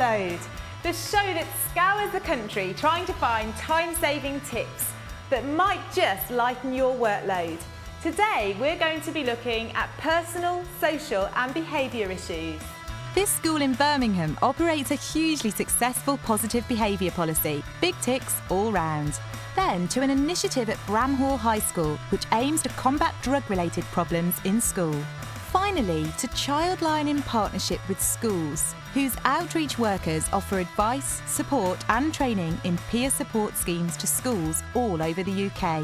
Workload, the show that scours the country trying to find time-saving tips that might just lighten your workload. Today, we're going to be looking at personal, social and behaviour issues. This school in Birmingham operates a hugely successful positive behaviour policy, big ticks all round. Then to an initiative at Bramhall High School, which aims to combat drug-related problems in school. Finally, to Childline in partnership with schools, whose outreach workers offer advice, support and training in peer support schemes to schools all over the UK.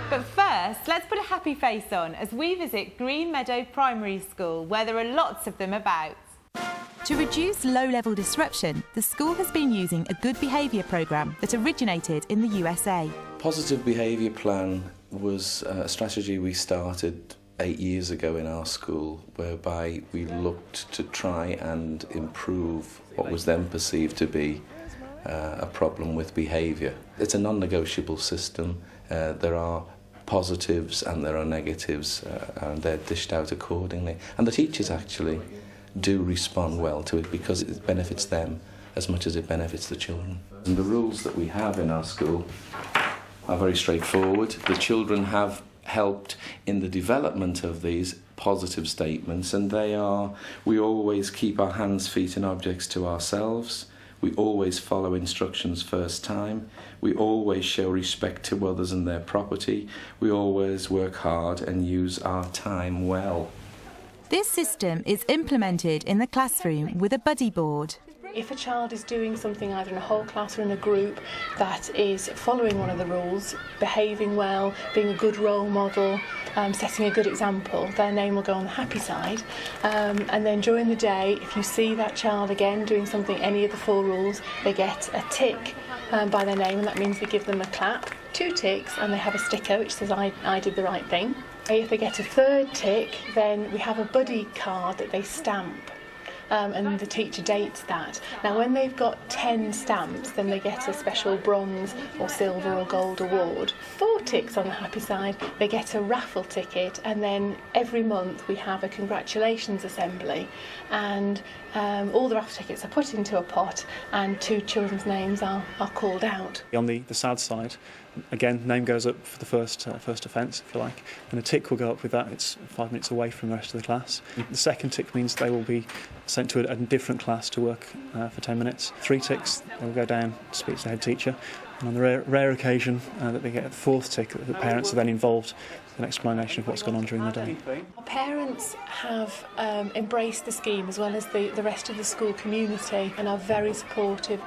But first, let's put a happy face on as we visit Green Meadow Primary School, where there are lots of them about. To reduce low-level disruption, the school has been using a good behaviour programme that originated in the USA. Positive behaviour plan was a strategy we started 8 years ago in our school, whereby we looked to try and improve what was then perceived to be a problem with behaviour. It's a non-negotiable system. There are positives and there are negatives, and they're dished out accordingly. And the teachers actually do respond well to it because it benefits them as much as it benefits the children. And the rules that we have in our school are very straightforward. The children have helped in the development of these positive statements, and we always keep our hands, feet and objects to ourselves. We always follow instructions first time. We always show respect to others and their property. We always work hard and use our time well. This system is implemented in the classroom with a buddy board. If a child is doing something either in a whole class or in a group that is following one of the rules, behaving well, being a good role model, setting a good example, their name will go on the happy side. And then during the day, if you see that child again doing something, any of the 4 rules, they get a tick by their name, and that means we give them a clap, 2 ticks, and they have a sticker which says I did the right thing. If they get a 3rd tick, then we have a buddy card that they stamp. And the teacher dates that. Now when they've got 10 stamps, then they get a special bronze or silver or gold award. 4 ticks on the happy side, they get a raffle ticket, and then every month we have a congratulations assembly, and all the raffle tickets are put into a pot and 2 children's names are called out. On the sad side, again, name goes up for the first offence, if you like, and a tick will go up with that. It's 5 minutes away from the rest of the class. The second tick means they will be sent to a different class to work for 10 minutes. 3 ticks, they will go down to speak to the head teacher, and on the rare occasion that they get a 4th tick, the parents are then involved with an explanation of what's gone on during the day. Our parents have embraced the scheme as well as the rest of the school community and are very supportive.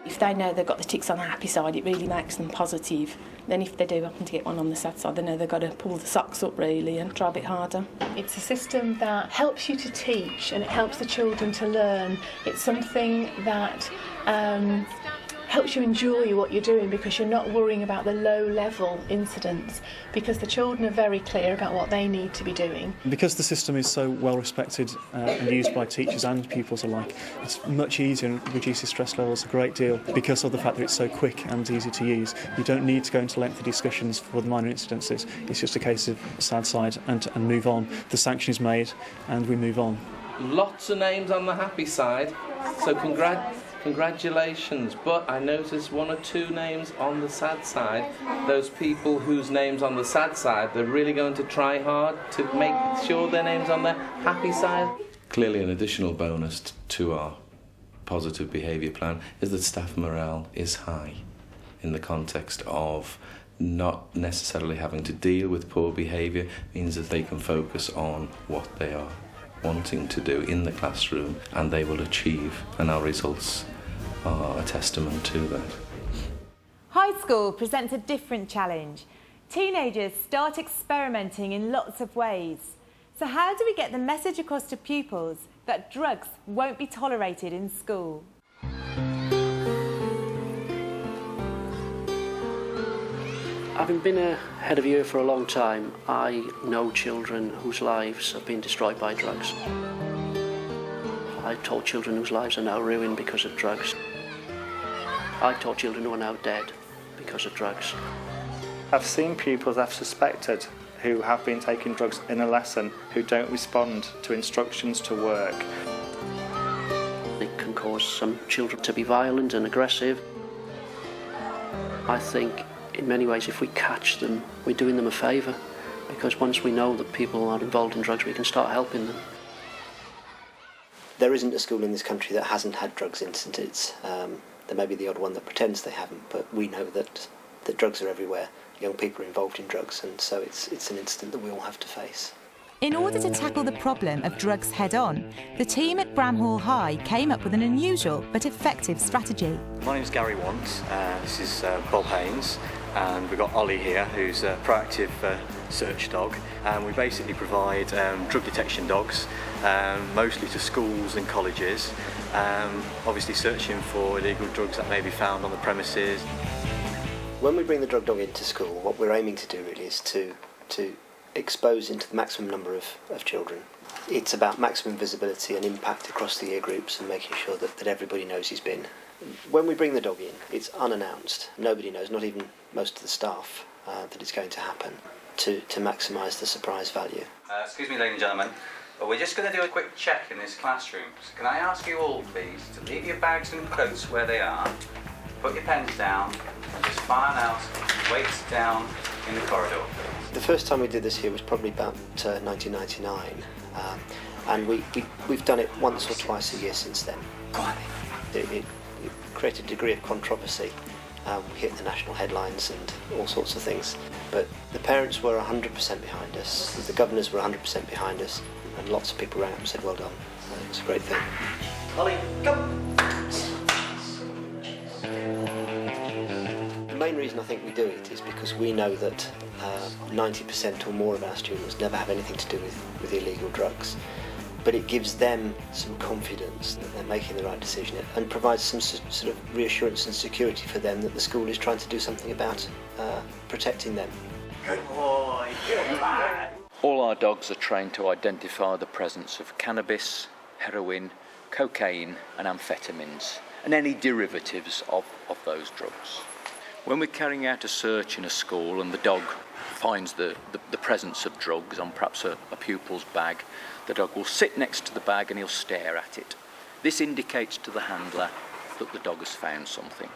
If they know they've got the ticks on the happy side, it really makes them positive. Then if they do happen to get one on the sad side, they know they've got to pull the socks up really and try a bit harder. It's a system that helps you to teach and it helps the children to learn. It's something that helps you enjoy what you're doing because you're not worrying about the low-level incidents, because the children are very clear about what they need to be doing. Because the system is so well respected and used by teachers and pupils alike, it's much easier and reduces stress levels a great deal because of the fact that it's so quick and easy to use. You don't need to go into lengthy discussions for the minor incidences. It's just a case of sad side and move on. The sanction is made and we move on. Lots of names on the happy side, so congratulations, but I noticed 1 or 2 names on the sad side. Those people whose names on the sad side, they're really going to try hard to make sure their name's on the happy side. Clearly an additional bonus to our positive behaviour plan is that staff morale is high in the context of not necessarily having to deal with poor behaviour. Means that they can focus on what they are wanting to do in the classroom, and they will achieve, and our results are a testament to that. High school presents a different challenge. Teenagers start experimenting in lots of ways. So how do we get the message across to pupils that drugs won't be tolerated in school? Having been a head of year for a long time, I know children whose lives have been destroyed by drugs. I've taught children whose lives are now ruined because of drugs. I've taught children who are now dead because of drugs. I've seen pupils I've suspected who have been taking drugs in a lesson who don't respond to instructions to work. cause some children to be violent and aggressive. I think in many ways if we catch them, we're doing them a favour, because once we know that people are involved in drugs, we can start helping them. There isn't a school in this country that hasn't had drugs incidents. There may be the odd one that pretends they haven't, but we know that drugs are everywhere. Young people are involved in drugs, and so it's an incident that we all have to face. In order to tackle the problem of drugs head-on, the team at Bramhall High came up with an unusual but effective strategy. My name's Gary Want, this is Bob Haynes, and we've got Ollie here, who's a proactive search dog, and we basically provide drug detection dogs, mostly to schools and colleges, obviously searching for illegal drugs that may be found on the premises. When we bring the drug dog into school, what we're aiming to do really is to expose into the maximum number of children. It's about maximum visibility and impact across the year groups and making sure that everybody knows he's been. When we bring the dog in, it's unannounced. Nobody knows, not even most of the staff, that it's going to happen, to maximise the surprise value. Excuse me, ladies and gentlemen, but we're just going to do a quick check in this classroom. So can I ask you all, please, to leave your bags and coats where they are, put your pens down, and just file out weights down in the corridor. The first time we did this here was probably about 1999, and we've done it once or twice a year since then. Go on. It created a degree of controversy. We hit the national headlines and all sorts of things, but the parents were 100% behind us, the governors were 100% behind us, and lots of people rang up and said, well done. It was a great thing. Ollie, come! The main reason I think we do it is because we know that 90% or more of our students never have anything to do with illegal drugs, but it gives them some confidence that they're making the right decision and provides some sort of reassurance and security for them that the school is trying to do something about protecting them. Good boy, good lad. All our dogs are trained to identify the presence of cannabis, heroin, cocaine and amphetamines, and any derivatives of those drugs. When we're carrying out a search in a school and the dog finds the presence of drugs on perhaps a pupil's bag, the dog will sit next to the bag and he'll stare at it. This indicates to the handler that the dog has found something.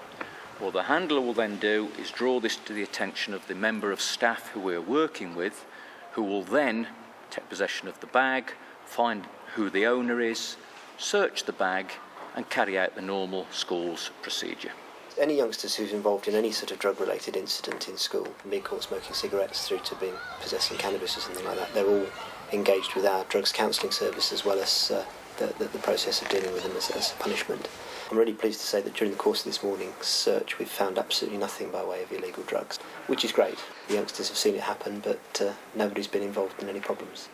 What the handler will then do is draw this to the attention of the member of staff who we're working with, who will then take possession of the bag, find who the owner is, search the bag and carry out the normal school's procedure. Any youngsters who's involved in any sort of drug-related incident in school, from being caught smoking cigarettes through to being possessing cannabis or something like that, they're all engaged with our drugs counselling service as well as the process of dealing with them as punishment. I'm really pleased to say that during the course of this morning's search we've found absolutely nothing by way of illegal drugs, which is great. The youngsters have seen it happen, but nobody's been involved in any problems.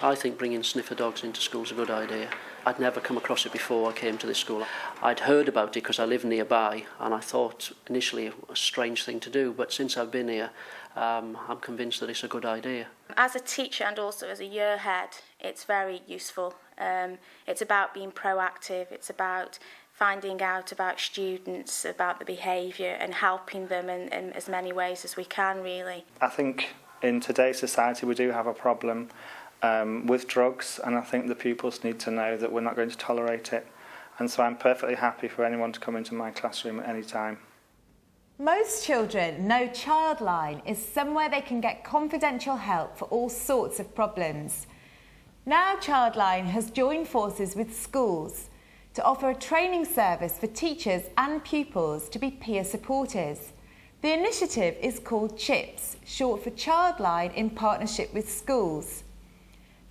I think bringing sniffer dogs into school is a good idea. I'd never come across it before I came to this school. I'd heard about it because I live nearby, and I thought initially a strange thing to do, but since I've been here, I'm convinced that it's a good idea. As a teacher and also as a year head, it's very useful. It's about being proactive, it's about finding out about students, about the behaviour and helping them in as many ways as we can, really. I think in today's society we do have a problem with drugs, and I think the pupils need to know that we're not going to tolerate it, and so I'm perfectly happy for anyone to come into my classroom at any time. Most children know Childline is somewhere they can get confidential help for all sorts of problems. Now Childline has joined forces with schools to offer a training service for teachers and pupils to be peer supporters. The initiative is called CHIPS, short for Childline in partnership with schools.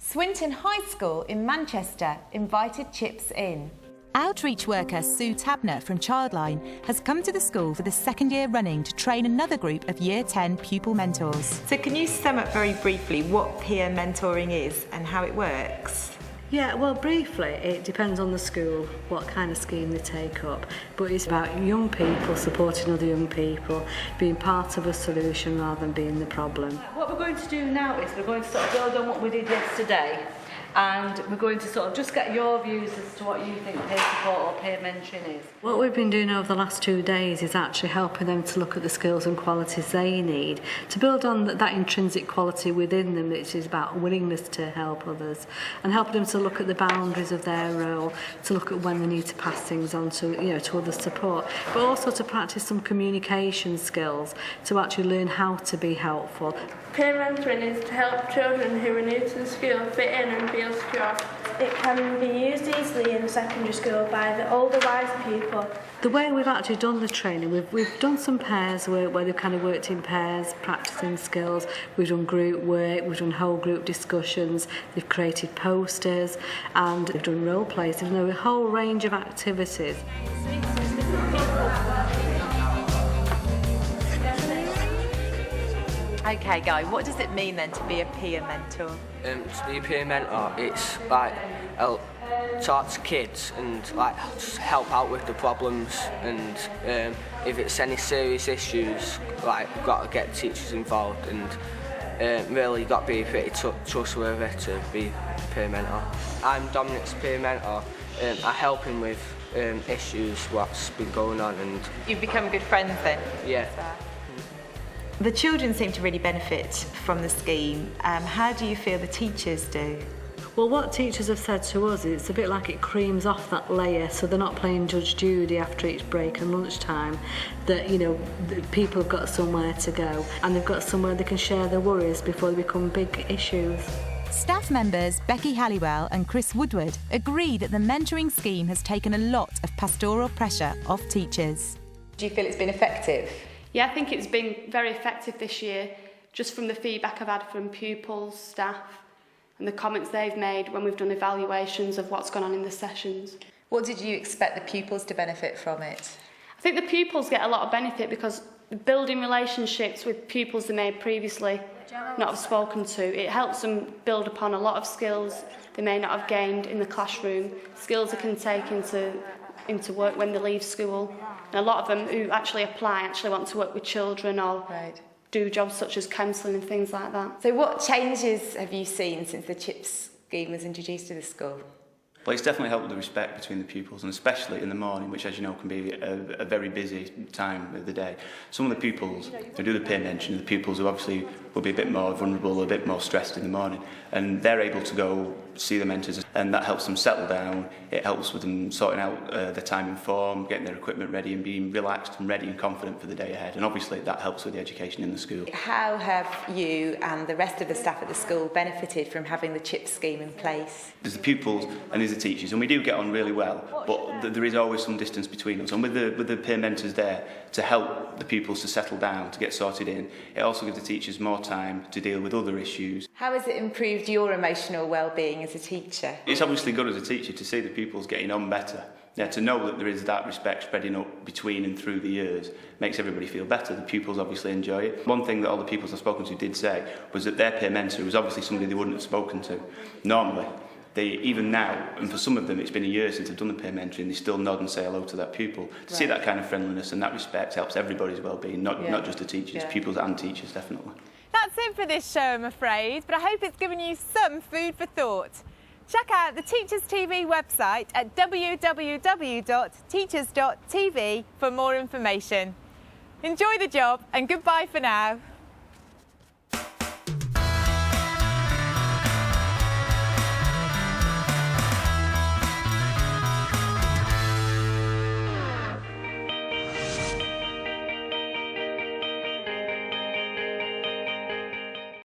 Swinton High School in Manchester invited CHIPS in. Outreach worker Sue Tabner from Childline has come to the school for the second year running to train another group of Year 10 pupil mentors. So can you sum up very briefly what peer mentoring is and how it works? Yeah, well, briefly, it depends on the school, what kind of scheme they take up, but it's about young people supporting other young people, being part of a solution rather than being the problem. What we're going to do now is we're going to sort of build on what we did yesterday and we're going to sort of just get your views as to what you think peer support or peer mentoring is. What we've been doing over the last 2 days is actually helping them to look at the skills and qualities they need to build on that intrinsic quality within them, which is about willingness to help others, and helping them to look at the boundaries of their role, to look at when they need to pass things on to, to other support, but also to practice some communication skills to actually learn how to be helpful. Peer mentoring is to help children who are new to the school fit in and feel secure. It can be used easily in secondary school by the older, wiser people. The way we've actually done the training, we've done some pairs work where they've kind of worked in pairs, practicing skills. We've done group work, we've done whole group discussions, they've created posters, and they've done role plays. There's a whole range of activities. Okay, Guy, what does it mean then to be a peer mentor? To be a peer mentor, it's like talk to kids and like just help out with the problems, and if it's any serious issues, like we've got to get teachers involved, and really got to be pretty trustworthy to be a peer mentor. I'm Dominic's peer mentor. I help him with issues, what's been going on, and You've become good friends then? Yeah. The children seem to really benefit from the scheme. How do you feel the teachers do? Well, what teachers have said to us is it's a bit like it creams off that layer, so they're not playing Judge Judy after each break and lunchtime, that, that people have got somewhere to go and they've got somewhere they can share their worries before they become big issues. Staff members Becky Halliwell and Chris Woodward agree that the mentoring scheme has taken a lot of pastoral pressure off teachers. Do you feel it's been effective? Yeah, I think it's been very effective this year, just from the feedback I've had from pupils, staff, and the comments they've made when we've done evaluations of what's gone on in the sessions. What did you expect the pupils to benefit from it? I think the pupils get a lot of benefit because building relationships with pupils they may previously not have spoken to, it helps them build upon a lot of skills they may not have gained in the classroom, skills they can take into work when they leave school. And a lot of them who actually apply actually want to work with children or do jobs such as counselling and things like that. So what changes have you seen since the CHIPS scheme was introduced to the school? Well, it's definitely helped with the respect between the pupils, and especially in the morning, which, as you know, can be a very busy time of the day. Some of the pupils who do the peer mentoring, the pupils who obviously will be a bit more vulnerable, a bit more stressed in the morning, and they're able to go see the mentors, and that helps them settle down. It helps with them sorting out their time in form, getting their equipment ready and being relaxed and ready and confident for the day ahead. And obviously that helps with the education in the school. How have you and the rest of the staff at the school benefited from having the CHIPS scheme in place? There's the pupils and there's the teachers, and we do get on really well, but there is always some distance between us. And with the peer mentors there to help the pupils to settle down, to get sorted in, it also gives the teachers more time to deal with other issues. How has it improved your emotional well-being as a teacher? It's obviously good as a teacher to see the pupils getting on better. Yeah, to know that there is that respect spreading up between and through the years makes everybody feel better. The pupils obviously enjoy it. One thing that all the pupils I've spoken to did say was that their peer mentor was obviously somebody they wouldn't have spoken to normally. Even now, and for some of them it's been a year since they've done the peer mentoring, they still nod and say hello to that pupil. To see that kind of friendliness and that respect helps everybody's well-being, not just the teachers, pupils and teachers definitely. That's it for this show, I'm afraid, but I hope it's given you some food for thought. Check out the Teachers TV website at www.teachers.tv for more information. Enjoy the job and goodbye for now.